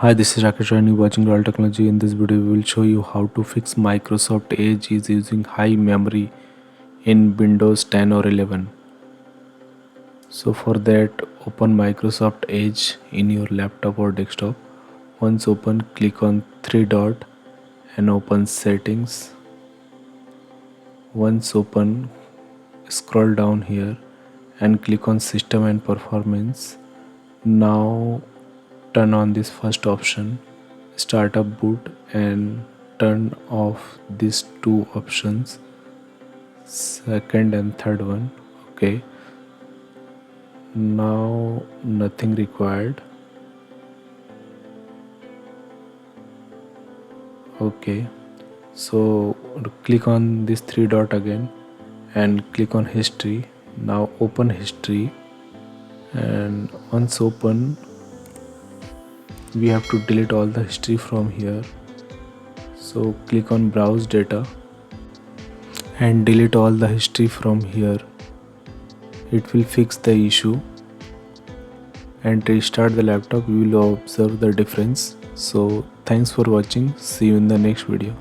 Hi, this is Rakesh and you're watching Real Technology. In this video, we will show you how to fix Microsoft Edge is using high memory in Windows 10 or 11. So for that, open Microsoft Edge in your laptop or desktop. Once open, click on three dot and open Settings. Once open, scroll down here and click on System and Performance. Now turn on this first option, startup boot, and turn off these two options, second and third one. Okay, now nothing required. Okay, so click on this three dot again and click on history. Now open history, and once open, we have to delete all the history from here. So click on browse data and delete all the history from here. It will fix the issue. And restart the laptop, you will observe the difference. So thanks for watching, see you in the next video.